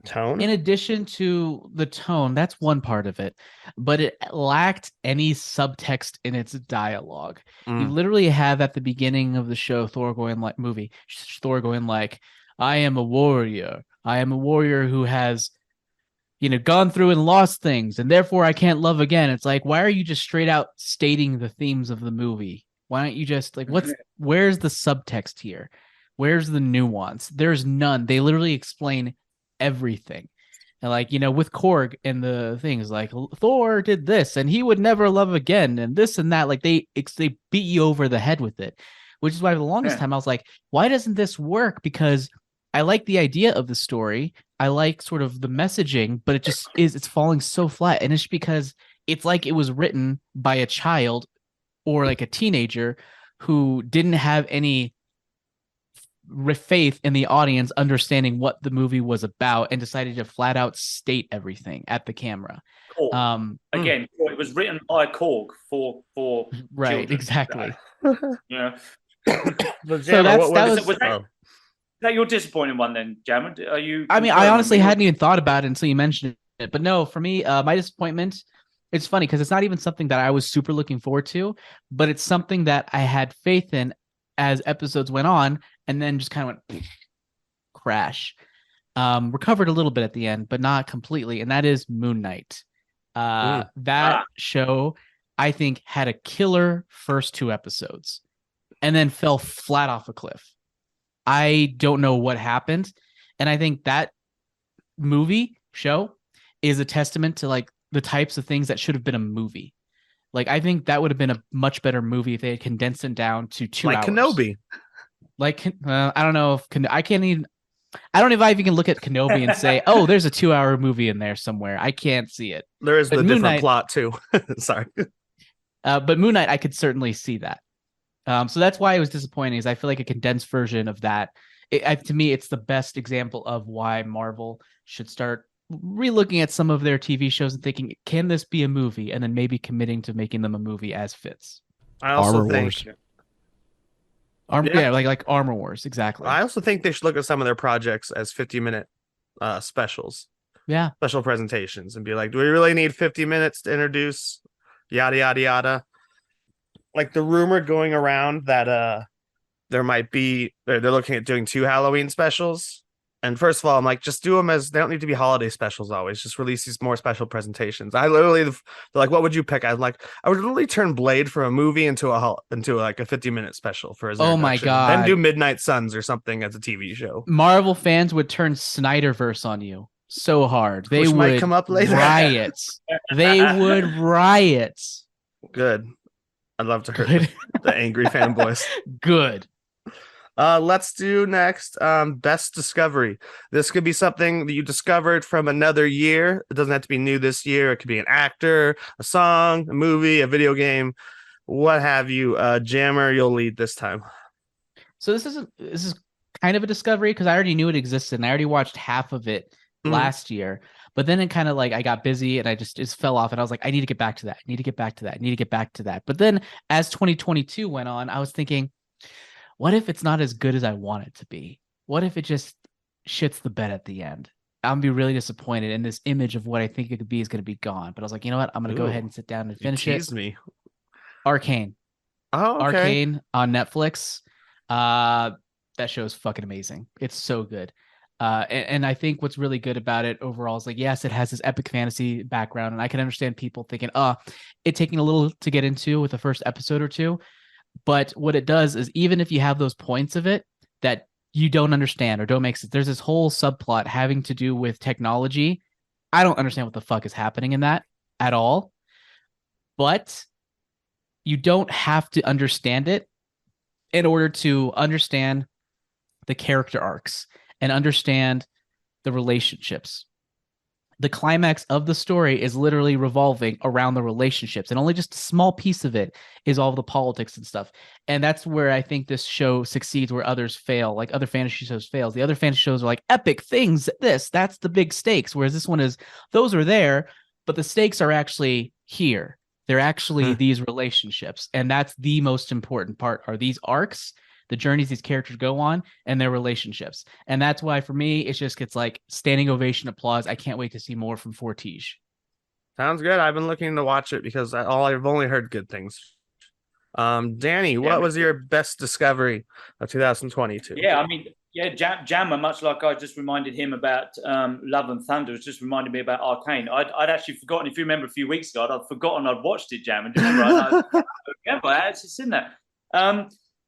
tone. In addition to the tone, that's one part of it, but it lacked any subtext in its dialogue. You literally have at the beginning of the show Thor going like, I am a warrior. I am a warrior who has, gone through and lost things, and therefore I can't love again. It's like, why are you just straight out stating the themes of the movie? Why don't you just where's the subtext here? Where's the nuance? There's none. They literally explain everything. And with Korg and the things like Thor did this and he would never love again and this and that, they beat you over the head with it, which is why for the longest time I was like, why doesn't this work? Because I like the idea of the story. I like sort of the messaging, but it's falling so flat. And it's because it's like it was written by a child or like a teenager who didn't have any faith in the audience understanding what the movie was about and decided to flat out state everything at the camera. Again, it was written by Korg for right, children. Exactly. Yeah. So was that your disappointing one then, Jammer? Are you? I mean, I honestly hadn't even thought about it until you mentioned it. But no, for me, my disappointment. It's funny because it's not even something that I was super looking forward to, but it's something that I had faith in as episodes went on, and then just kind of went crash. Recovered a little bit at the end, but not completely, and that is Moon Knight. That show, I think, had a killer first 2 episodes, and then fell flat off a cliff. I don't know what happened, and I think that show is a testament to the types of things that should have been a movie. I think that would have been a much better movie if they had condensed it down to 2 hours. Kenobi. I don't know if I can't even. I don't know if I even can look at Kenobi and say, "Oh, there's a 2-hour movie in there somewhere." I can't see it. There is the different plot too. Sorry, but Moon Knight, I could certainly see that. So that's why it was disappointing. Is I feel like a condensed version of that. To me, it's the best example of why Marvel should start re-looking at some of their TV shows and thinking, can this be a movie? And then maybe committing to making them a movie as fits. I also think like Armor Wars, exactly. I also think they should look at some of their projects as 50-minute specials. Yeah. Special presentations and be like, do we really need 50 minutes to introduce yada yada yada? The rumor going around that there might be they're looking at doing 2 Halloween specials. And first of all, I'm like, just do them as they don't need to be holiday specials always. Just release these more special presentations. I literally, they're like, what would you pick? I would literally turn Blade from a movie into a 50-minute special for his introduction. My God. Then do Midnight Suns or something as a TV show. Marvel fans would turn Snyderverse on you so hard. They would might come up later. Riot. They would riot. Good. I'd love to hurt the angry fanboys. Good. Let's do next best discovery. This could be something that you discovered from another year. It doesn't have to be new this year. It could be an actor, a song, a movie, a video game, what have you. Jammer, you'll lead this time. So this is kind of a discovery because I already knew it existed and I already watched half of it last year. But then it kind of like I got busy and I just fell off, and I was like, I need to get back to that. I need to get back to that. I need to get back to that. But then as 2022 went on, I was thinking, what if it's not as good as I want it to be? What if it just shits the bed at the end? I'm gonna be really disappointed, and this image of what I think it could be is gonna be gone. But I was like, you know what? I'm gonna go ahead and sit down and finish it. Me. Arcane. Oh, okay. Arcane on Netflix. That show is fucking amazing. It's so good. And I think what's really good about it overall is like, yes, it has this epic fantasy background, and I can understand people thinking, it taking a little to get into with the first episode or two. But what it does is, even if you have those points of it that you don't understand or don't make sense, there's this whole subplot having to do with technology. I don't understand what the fuck is happening in that at all. But you don't have to understand it in order to understand the character arcs and understand the relationships. The climax of the story is literally revolving around the relationships, and only just a small piece of it is all the politics and stuff. And that's where I think this show succeeds, where others fail, like other fantasy shows fails. The other fantasy shows are like epic things, that's the big stakes, whereas this one is, those are there, but the stakes are actually here. They're actually these relationships, and that's the most important part, are these arcs, the journeys these characters go on, and their relationships. And that's why, for me, it just gets like standing ovation, applause. I can't wait to see more from Fortige. Sounds good. I've been looking to watch it because I've only heard good things. Danny, what was your best discovery of 2022? Yeah, I mean, Jammer, much like I just reminded him about Love and Thunder, has just reminded me about Arcane. I'd actually forgotten, if you remember a few weeks ago, I'd forgotten I'd watched it, Jammer. Do you remember? I actually seen that.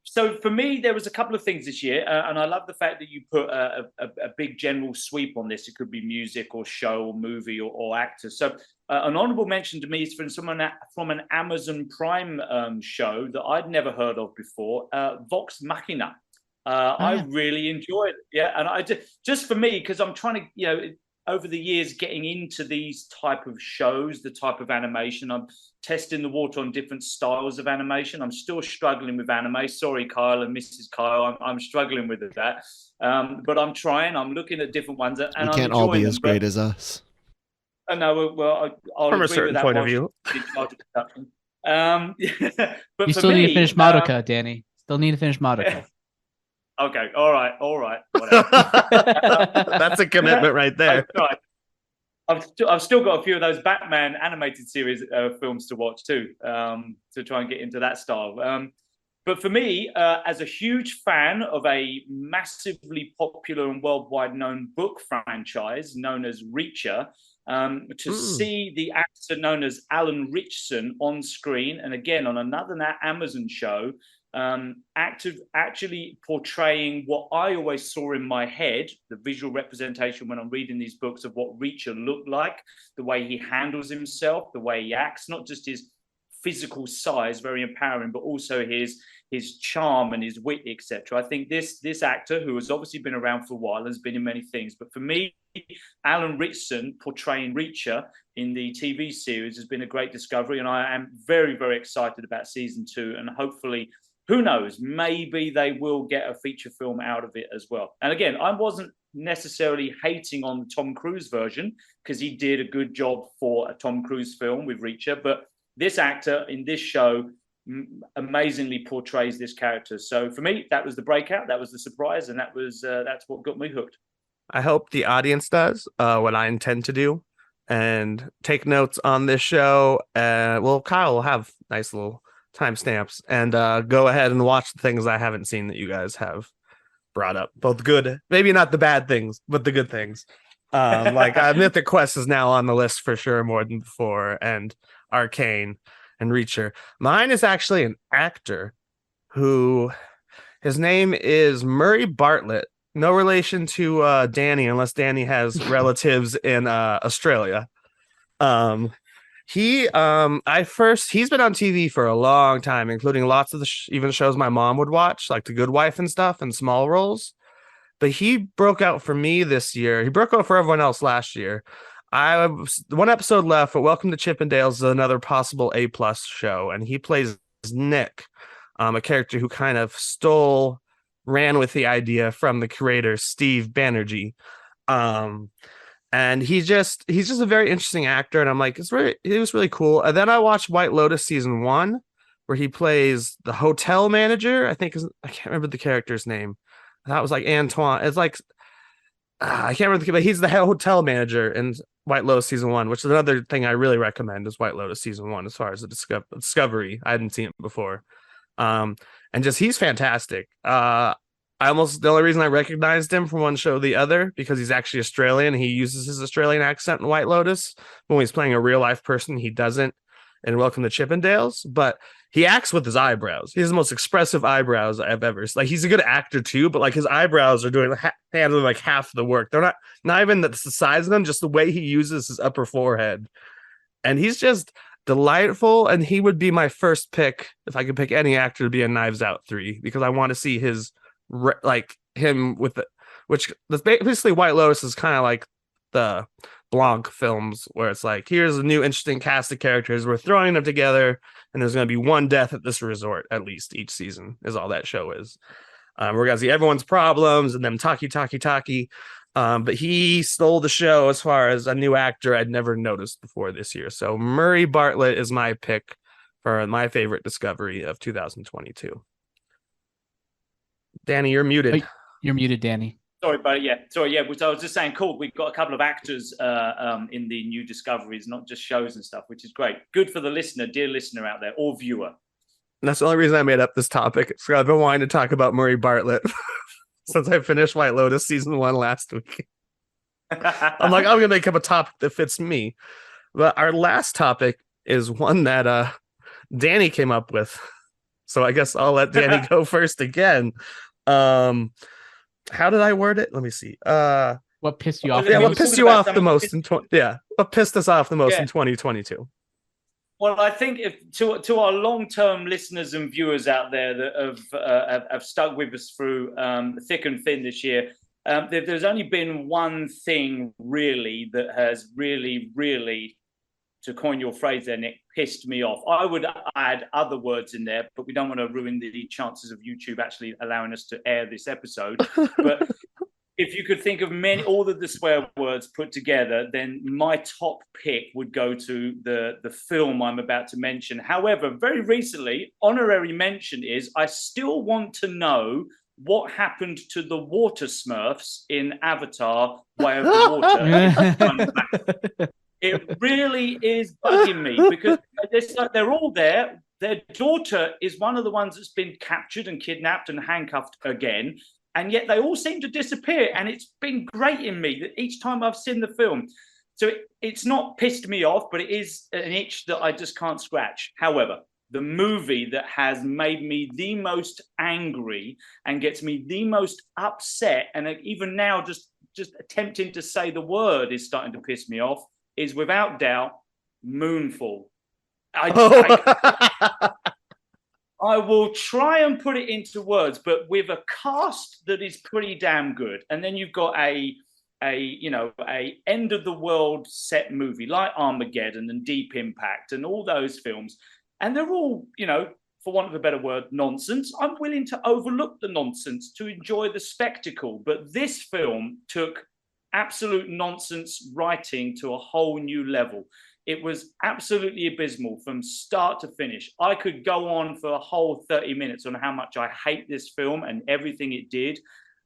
So for me, there was a couple of things this year, and I love the fact that you put a big general sweep on this. It could be music or show or movie or actor. So an honorable mention to me is from an Amazon Prime show that I'd never heard of before, Vox Machina. I really enjoyed it. Yeah, and I just for me, because I'm trying to, over the years, getting into these type of shows, the type of animation. I'm testing the water on different styles of animation. I'm still struggling with anime. Sorry, Kyle and Mrs. Kyle. I'm struggling with that. But I'm trying. I'm looking at different ones. And we can't all be as great as us. No, well, I'll from a certain point of view. But you still need to finish Madoka, Danny. Still need to finish Madoka. Okay, all right. Whatever. That's a commitment right there. I've still got a few of those Batman animated series films to watch too, to try and get into that style. But for me, as a huge fan of a massively popular and worldwide known book franchise known as Reacher, to see the actor known as Alan Ritchson on screen, and again on another Amazon show, actually portraying what I always saw in my head, the visual representation when I'm reading these books of what Reacher looked like, the way he handles himself, the way he acts, not just his physical size, very empowering, but also his charm and his wit, etc. I think this actor, who has obviously been around for a while, has been in many things, but for me, Alan Ritchson portraying Reacher in the TV series has been a great discovery, and I am very, very excited about season 2, and hopefully, who knows, maybe they will get a feature film out of it as well. And again, I wasn't necessarily hating on the Tom Cruise version, because he did a good job for a Tom Cruise film with Reacher, but this actor in this show amazingly portrays this character. So for me, that was the breakout, that was the surprise, and that's what got me hooked. I hope the audience does what I intend to do and take notes on this show. Well, Kyle will have nice little timestamps and go ahead and watch the things I haven't seen that you guys have brought up. Both good, maybe not the bad things, but the good things. Like Mythic Quest is now on the list for sure, more than before, and Arcane and Reacher. Mine is actually an actor who, his name is Murray Bartlett. No relation to Danny, unless Danny has relatives in Australia. He's been on TV for a long time, including lots of even shows my mom would watch, like The Good Wife and stuff, and small roles. But he broke out for me this year. He broke out for everyone else last year. One episode left, but Welcome to Chippendales is another possible A+ show, and he plays Nick, a character who kind of ran with the idea from the creator Steve Banerjee. And And he's just a very interesting actor, and I'm like, it was really cool. And then I watched White Lotus season 1, where he plays the hotel manager. I can't remember the character's name. That was like Antoine. It's like I can't remember, but he's the hotel manager in White Lotus season 1, which is another thing I really recommend is White Lotus season 1 as far as the discovery. I hadn't seen it before, and just he's fantastic. The only reason I recognized him from one show to the other because he's actually Australian. He uses his Australian accent in White Lotus. When he's playing a real life person, he doesn't in Welcome to Chippendales, but he acts with his eyebrows. He has the most expressive eyebrows I've ever. Like, he's a good actor too, but like his eyebrows are handling like half the work. They're not even the size of them, just the way he uses his upper forehead. And he's just delightful, and he would be my first pick if I could pick any actor to be in Knives Out 3, because I want to see his like him with the, which basically White Lotus is kind of like the Blanc films, where it's like, here's a new interesting cast of characters, we're throwing them together, and there's going to be one death at this resort at least each season, is all that show is. We're going to see everyone's problems and them talkie. But he stole the show as far as a new actor I'd never noticed before this year. So Murray Bartlett is my pick for my favorite discovery of 2022. Danny, you're muted. Wait, you're muted, Danny. Sorry, but yeah. So I was just saying, cool. We've got a couple of actors in the new discoveries, not just shows and stuff, which is great. Good for the listener, dear listener out there, or viewer. And that's the only reason I made up this topic. So I've been wanting to talk about Murray Bartlett since I finished White Lotus season 1 last week. I'm like, I'm gonna make up a topic that fits me. But our last topic is one that Danny came up with. So I guess I'll let Danny go first again. How did I word it? Let me see. What pissed you off? Yeah, what pissed you off the most in what pissed us off the most in 2022? Well, I think if to our long-term listeners and viewers out there that have stuck with us through thick and thin this year, there's only been one thing really that has really, to coin your phrase there, Nick, pissed me off. I would add other words in there, but we don't want to ruin the chances of YouTube actually allowing us to air this episode. But if you could think of all of the swear words put together, then my top pick would go to the film I'm about to mention. However, very recently, honorary mention is I still want to know what happened to the water Smurfs in Avatar: Way of the Water. It really is bugging me because it's like they're all there. Their daughter is one of the ones that's been captured and kidnapped and handcuffed again. And yet they all seem to disappear. And it's been grating me that each time I've seen the film. So it's not pissed me off, but it is an itch that I just can't scratch. However, the movie that has made me the most angry and gets me the most upset, and even now just attempting to say the word is starting to piss me off, is without doubt Moonfall. I will try and put it into words, but with a cast that is pretty damn good. And then you've got a end of the world set movie like Armageddon and Deep Impact and all those films. And they're all, for want of a better word, nonsense. I'm willing to overlook the nonsense to enjoy the spectacle. But this film took absolute nonsense writing to a whole new level. It was absolutely abysmal from start to finish. I could go on for a whole 30 minutes on how much I hate this film and everything it did.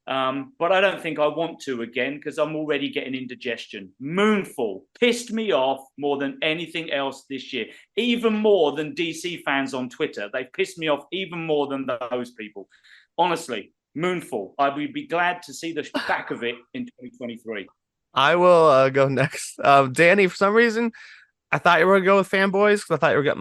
But I don't think I want to again because I'm already getting indigestion. Moonfall pissed me off more than anything else this year, even more than DC fans on Twitter. They pissed me off even more than those people. Honestly, Moonfall. I would be glad to see the back of it in 2023. I will go next. Danny, for some reason, I thought you were going to go with Fanboys because I thought you were going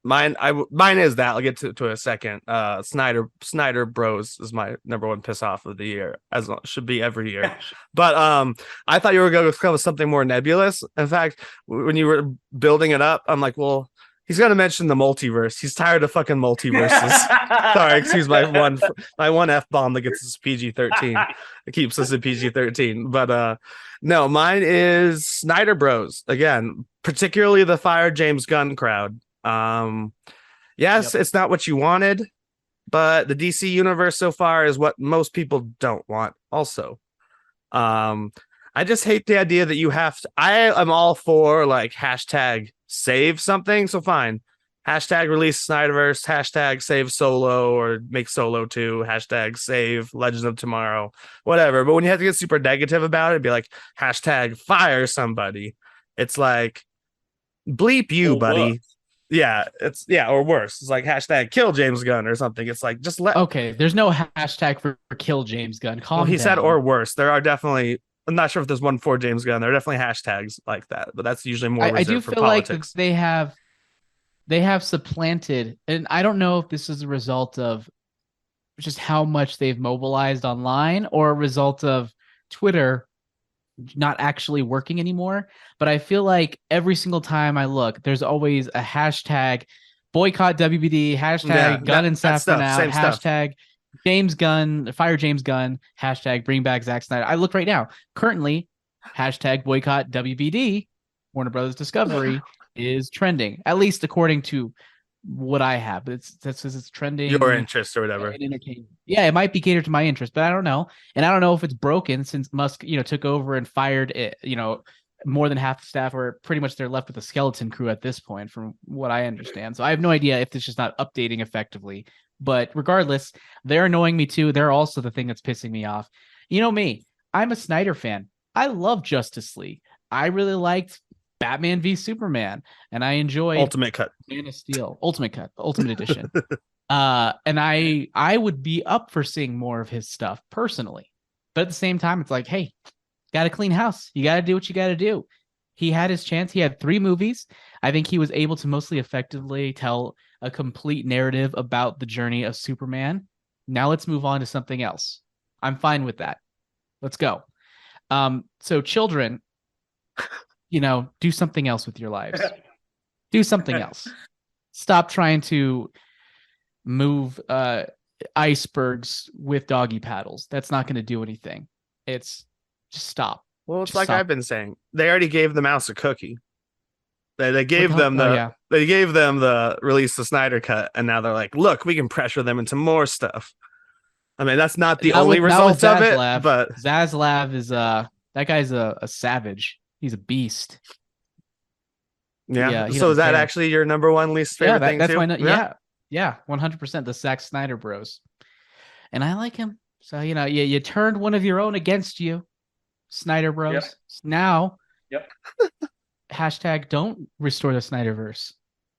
mine is that. I'll get to a second. Snyder Bros is my number one piss off of the year, as it should be every year. But I thought you were going to come with something more nebulous. In fact, when you were building it up, I'm like, well, he's going to mention the multiverse. He's tired of fucking multiverses. Sorry, excuse my one F-bomb that gets us PG-13. It keeps us at PG-13. But no, mine is Snyder Bros. Again, particularly the Fire James Gunn crowd. Yes, It's not what you wanted, but the DC universe so far is what most people don't want also. I just hate the idea that you have to. I am all for like hashtag save something. So fine. Hashtag release Snyderverse, hashtag save Solo or make Solo 2, hashtag save Legends of Tomorrow, whatever. But when you have to get super negative about it, it'd be like hashtag fire somebody. It's like bleep you, buddy. Worse. Yeah, or worse. It's like hashtag kill James Gunn or something. It's like just let. Okay, there's no hashtag for kill James Gunn. Calm Well, he down. said or worse. There are definitely. I'm not sure if there's one for James Gunn. There are definitely hashtags like that, but that's usually more. I do reserved for feel like politics. they have supplanted, and I don't know if this is a result of just how much they've mobilized online or a result of Twitter not actually working anymore. But I feel like every single time I look, there's always a hashtag boycott WBD, hashtag Gunn and Saffron out, same stuff. hashtag James Gunn, fire James Gunn, hashtag bring back Zack Snyder. I look right now, currently, hashtag boycott WBD, Warner Brothers Discovery, is trending, at least according to what I have. But it's trending. Your interest or whatever. In entertainment. Yeah, it might be catered to my interest, but I don't know. And I don't know if it's broken since Musk, took over and fired it, more than half the staff, or pretty much they're left with a skeleton crew at this point, from what I understand. So I have no idea if it's just not updating effectively. But regardless, they're annoying me too. They're also the thing that's pissing me off. You know me, I'm a Snyder fan. I love Justice League. I really liked Batman v Superman, and I enjoyed Ultimate Cut, Man of Steel, Ultimate Cut, Ultimate Edition. And I would be up for seeing more of his stuff personally, but at the same time, it's like, hey, got to clean house. You got to do what you got to do. He had his chance. He had 3 movies. I think he was able to mostly effectively tell a complete narrative about the journey of Superman. Now let's move on to something else. I'm fine with that. Let's go. So children, do something else with your lives. Do something else. Stop trying to move icebergs with doggy paddles. That's not going to do anything. It's just stop. Well, it's Just like stop. I've been saying. They already gave the mouse a cookie. They gave What them the- the oh, yeah. they gave them the release the Snyder cut, and now they're like, look, we can pressure them into more stuff. I mean, that's not the only result of it, Zaslav. but Zaslav is that guy's a savage. He's a beast. yeah. he So is doesn't that care. actually your number one least favorite thing that's too? why. Yeah, 100%. The Zack Snyder Bros, and I like him. So you turned one of your own against you, Snyder Bros. Yep. Now, Yep. hashtag don't restore the Snyderverse.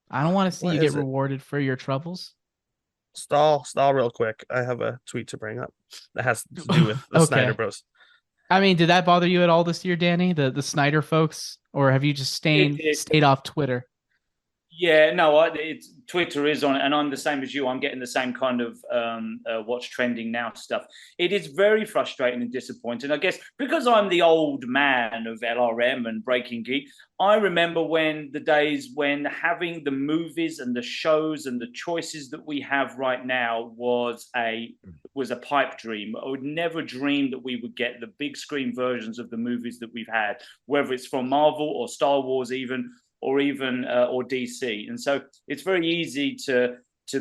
I don't want to see What you is get it? rewarded for your troubles. Stall real quick. I have a tweet to bring up that has to do with the Okay. Snyder Bros. I mean, did that bother you at all this year, Danny? The Snyder folks, or have you just stayed off Twitter? Yeah, no, Twitter is on it, and I'm the same as you. I'm getting the same kind of what's trending now stuff. It is very frustrating and disappointing. I guess because I'm the old man of LRM and Breaking Geek, I remember when the days when having the movies and the shows and the choices that we have right now was a pipe dream. I would never dream that we would get the big screen versions of the movies that we've had, whether it's from Marvel or Star Wars even, or DC. And so it's very easy to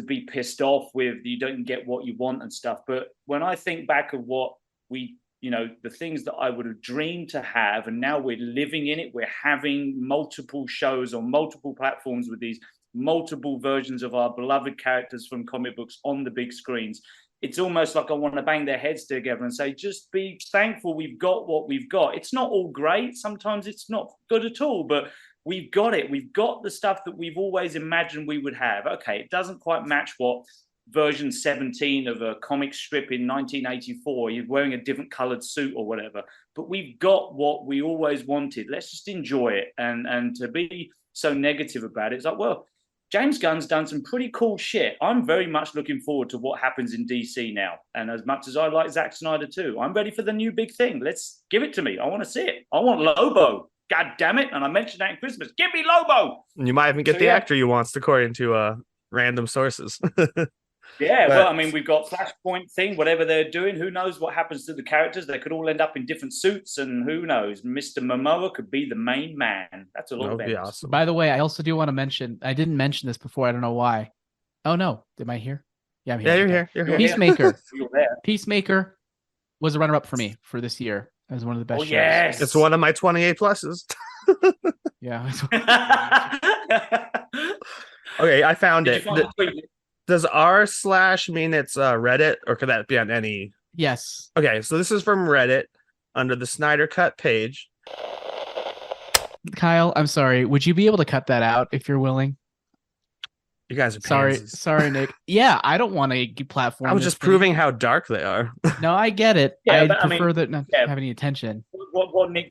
be pissed off with you don't get what you want and stuff. But when I think back of what we, the things that I would have dreamed to have, and now we're living in it, we're having multiple shows on multiple platforms with these multiple versions of our beloved characters from comic books on the big screens. It's almost like I want to bang their heads together and say, just be thankful we've got what we've got. It's not all great. Sometimes it's not good at all, but we've got it. We've got the stuff that we've always imagined we would have. Okay, it doesn't quite match what version 17 of a comic strip in 1984, you're wearing a different colored suit or whatever, but we've got what we always wanted. Let's just enjoy it. And to be so negative about it, it's like, well, James Gunn's done some pretty cool shit. I'm very much looking forward to what happens in DC now. And as much as I like Zack Snyder too, I'm ready for the new big thing. Let's give it to me. I want to see it. I want Lobo. God damn it. And I mentioned that in Christmas. Give me Lobo. And you might even get the actor you want, according to random sources. Yeah, well, I mean, we've got Flashpoint thing, whatever they're doing. Who knows what happens to the characters? They could all end up in different suits, and who knows? Mr. Momoa could be the main man. That's a lot of That'd be awesome. By the way, I also do want to mention, I didn't mention this before. I don't know why. Oh, no. Am I here? Yeah, I'm here. Yeah, you're Okay. here. You're here. Peacemaker. You're there. Peacemaker was a runner-up for me for this year. It was one of the best Oh shows. yes, It's one of my 28 pluses. Yeah. Okay, I found Did you it. find the tweet? Does r/ mean it's Reddit, or could that be on any? Yes. Okay, so this is from Reddit under the Snyder Cut page. Kyle, I'm sorry. Would you be able to cut that out if you're willing? You guys are Sorry, pansies. sorry, Nick. Yeah, I don't want a platform. I was just proving how dark they are. No, I get it. Yeah, I but I prefer mean, that not yeah. have any attention. What Nick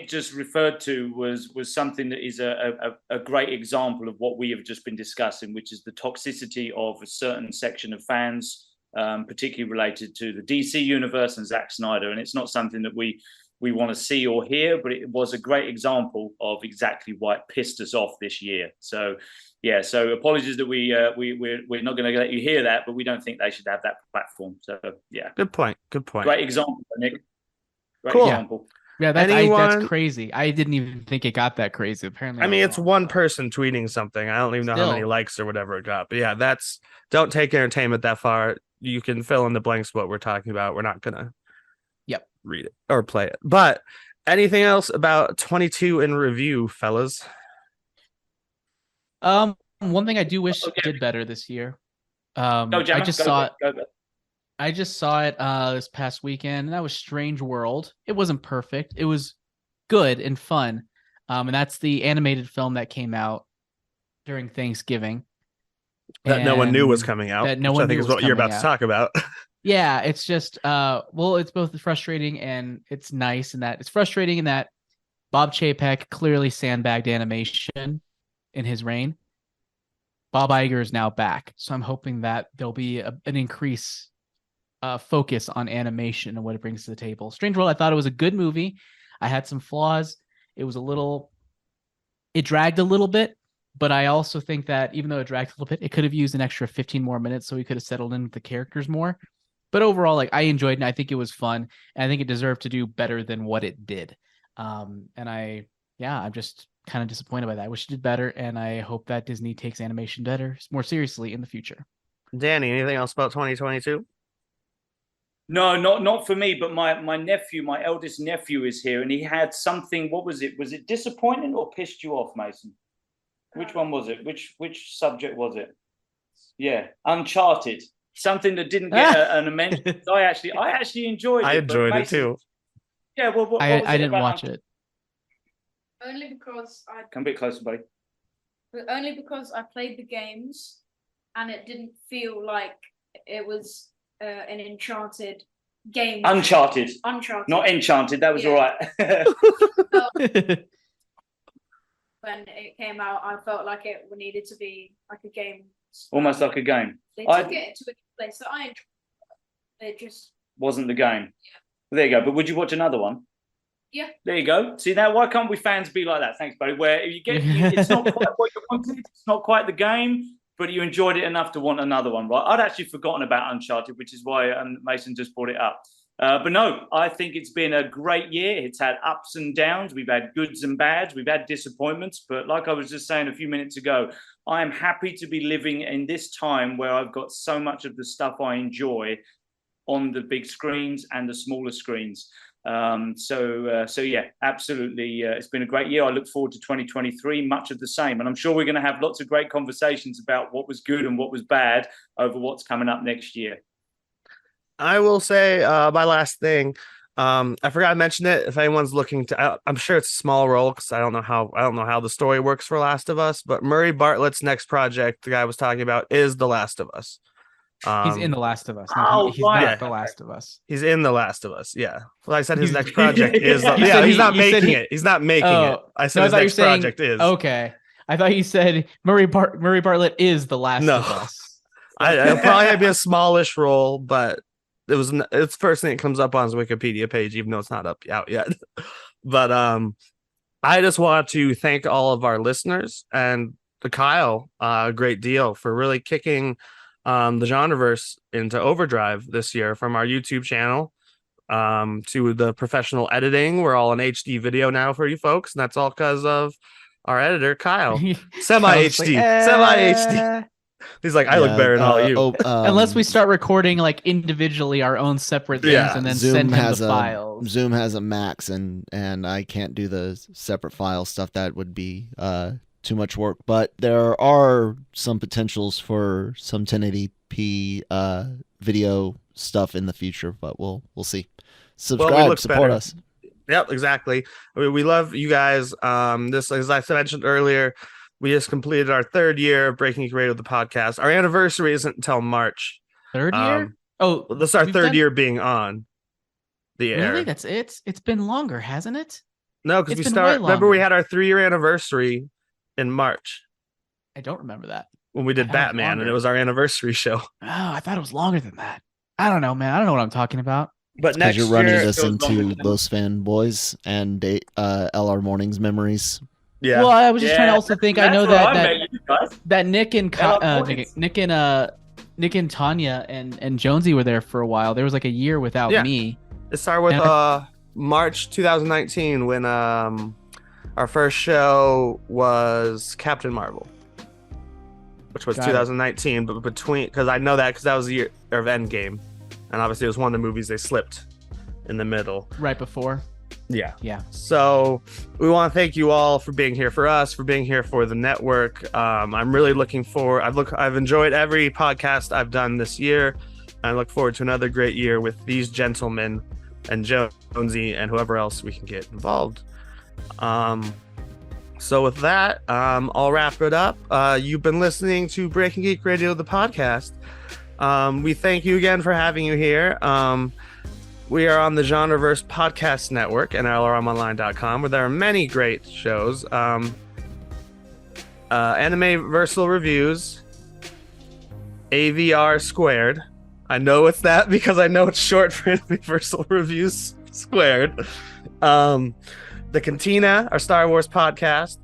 just referred to was something that is a great example of what we have just been discussing, which is the toxicity of a certain section of fans, particularly related to the DC universe and Zack Snyder. And it's not something that we want to see or hear, but it was a great example of exactly why it pissed us off this year. So yeah, so apologies that we're not going to let you hear that, but we don't think they should have that platform. So yeah, Good point. great example, Nick. Great Cool. example. Yeah, that's Anyone- crazy. I didn't even think it got that crazy. Apparently, I mean, was it's wrong. one person tweeting something. I don't even know how many Still. likes or whatever it got. But yeah, don't take entertainment that far. You can fill in the blanks what we're talking about. We're not gonna read it or play it. But anything else about 22 in review, fellas? One thing I do wish Okay. did better this year. Go, Gemma. I just Go, saw it. go, go. I just saw it this past weekend, and that was Strange World. It wasn't perfect. It was good and fun. And that's the animated film that came out during Thanksgiving. That no one knew was And coming out. that no which one I think knew is was what you're coming about to out. talk about. Yeah, it's just well, it's both frustrating and it's nice in that it's frustrating in that Bob Chapek clearly sandbagged animation in his reign. Bob Iger is now back, so I'm hoping that there'll be an increase focus on animation and what it brings to the table. Strange World, I thought it was a good movie. I had some flaws. It dragged a little bit, but I also think that even though it dragged a little bit, it could have used an extra 15 more minutes so we could have settled in with the characters more. But overall, like, I enjoyed it, and I think it was fun, and I think it deserved to do better than what it did. I'm just kind of disappointed by that. I wish it did better, and I hope that Disney takes animation more seriously in the future. Danny, anything else about 2022? No, not for me, but my nephew, my eldest nephew is here, and he had something. What was it? Was it disappointing or pissed you off, Mason? Which one was it? Which subject was it? Yeah, Uncharted. Something that didn't get an amendment. I actually enjoyed it. I enjoyed it Mason, too. Yeah, well, what was I it didn't about watch it. Only because Come a bit closer, buddy. I played the games, and it didn't feel like it was an Enchanted game. Uncharted, Uncharted. not Enchanted. That was Yeah. all right. When it came out, I felt like it needed to be like a game. Almost like a game. They I- took it to a place that I enjoyed. It just Wasn't the game. There you go. But would you watch another one? Yeah. There you go. See, now why can't we fans be like that? Thanks, buddy. Where you get, it's not quite what you wanted. It's not quite the game, but you enjoyed it enough to want another one, right? I'd actually forgotten about Uncharted, which is why Mason just brought it up. But no, I think it's been a great year. It's had ups and downs. We've had goods and bads. We've had disappointments. But like I was just saying a few minutes ago, I am happy to be living in this time where I've got so much of the stuff I enjoy on the big screens and the smaller screens. So yeah, absolutely. It's been a great year. I look forward to 2023, much of the same. And I'm sure we're going to have lots of great conversations about what was good and what was bad over what's coming up next year. I will say my last thing. I forgot to mention it. If anyone's looking to, I'm sure it's a small role because I don't know how the story works for Last of Us. But Murray Bartlett's next project, the guy I was talking about, is The Last of Us. He's in The Last of Us. He's right. not The Last of Us. He's in The Last of Us. Yeah. Well, I said his next project is. You Yeah, said he's he- not you said making he- it. He's not making it. I said No, I his thought you were next saying- project is. Okay. I thought you said Murray Bartlett is The Last No. of Us. It'll probably be a smallish role, but it's the first thing that comes up on his Wikipedia page, even though it's not out yet. But I just want to thank all of our listeners and Kyle a great deal for really kicking the genreverse into overdrive this year, from our YouTube channel to the professional editing. We're all in HD video now for you folks, and that's all because of our editor Kyle. Semi I was HD, like, semi HD. He's like, I look better than all you. Unless we start recording like individually our own separate things and then send him the files. Zoom has a max, and I can't do the separate file stuff. That would be too much work. But there are some potentials for some 1080p video stuff in the future, but we'll see. Subscribe, support us. Yep, exactly. We love you guys. This, as I mentioned earlier, we just completed our 3rd year of Breaking Geek Radio, the podcast. Our anniversary isn't until March. 3rd year? This is our 3rd year being on the air. Really? That's it? It's been longer, hasn't it? No, because remember we had our 3-year anniversary in March. I don't remember that. When we did Batman, and it was our anniversar show. Oh, I thought it was longer than that. I don't know, man. I don't know what I'm talking about. But next you're running year, this into those fanboys and LR Mornings memories. Yeah. Well, I was just trying to also think. I know that Nick and Nick and Tanya and Jonesy were there for a while. There was like a year without me. It started with March 2019 when our first show was Captain Marvel, which was 2019. But because I know that because that was the year of Endgame. And obviously, it was one of the movies they slipped in the middle. Right before. Yeah. Yeah. So we want to thank you all for being here for us, for being here for the network. I'm really looking forward. I've enjoyed every podcast I've done this year. I look forward to another great year with these gentlemen and Jonesy and whoever else we can get involved. So with that, I'll wrap it up. You've been listening to Breaking Geek Radio, the podcast. We thank you again for having you here. We are on the Genreverse Podcast Network and LRMonline.com, where there are many great shows. Anime-Versal Reviews, AVR Squared. I know it's that because I know it's short for Anime-Versal Reviews Squared. The Cantina, our Star Wars podcast.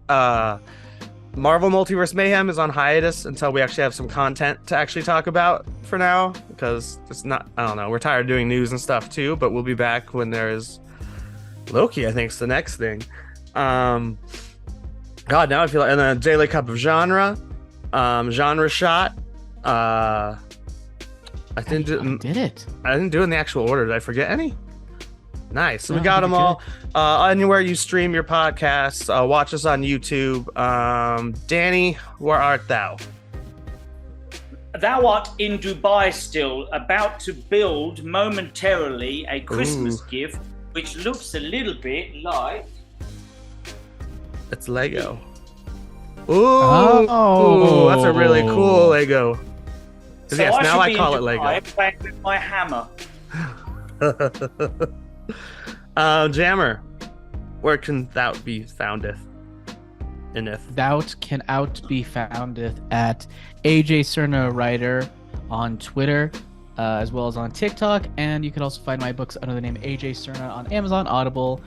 Marvel Multiverse Mayhem is on hiatus until we actually have some content to actually talk about for now, because it's not, I don't know, we're tired of doing news and stuff too, but we'll be back when there's Loki, I think is the next thing. God, now I feel like, and then a Daily Cup of Genre, Genre Shot. I didn't do it in the actual order. Did I forget any? Nice. So we got them all. Anywhere you stream your podcasts, watch us on YouTube. Danny, where art thou? Thou art in Dubai still, about to build momentarily a Christmas gift, which looks a little bit like... It's Lego. Ooh, that's a really cool Lego. So yes, now I call it Lego. Playing with my hammer. Jammer, where can thou be foundeth? Thou can out be foundeth at AJ Cerna Writer on Twitter, as well as on TikTok, and you can also find my books under the name AJ Cerna on Amazon, Audible,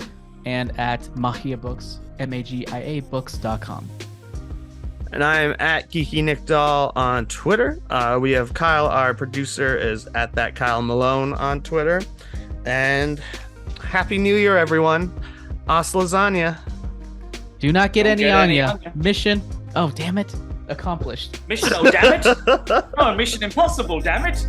and at Magia Books, MAGIA Books.com. And I'm at Geeky Nick Doll on Twitter. We have Kyle, our producer, is at that Kyle Malone on Twitter. And Happy New Year, everyone. Os lasagna. Do not get any Anya. Mission. Oh, damn it. Accomplished. Mission, oh, damn it. Oh, Mission Impossible, damn it.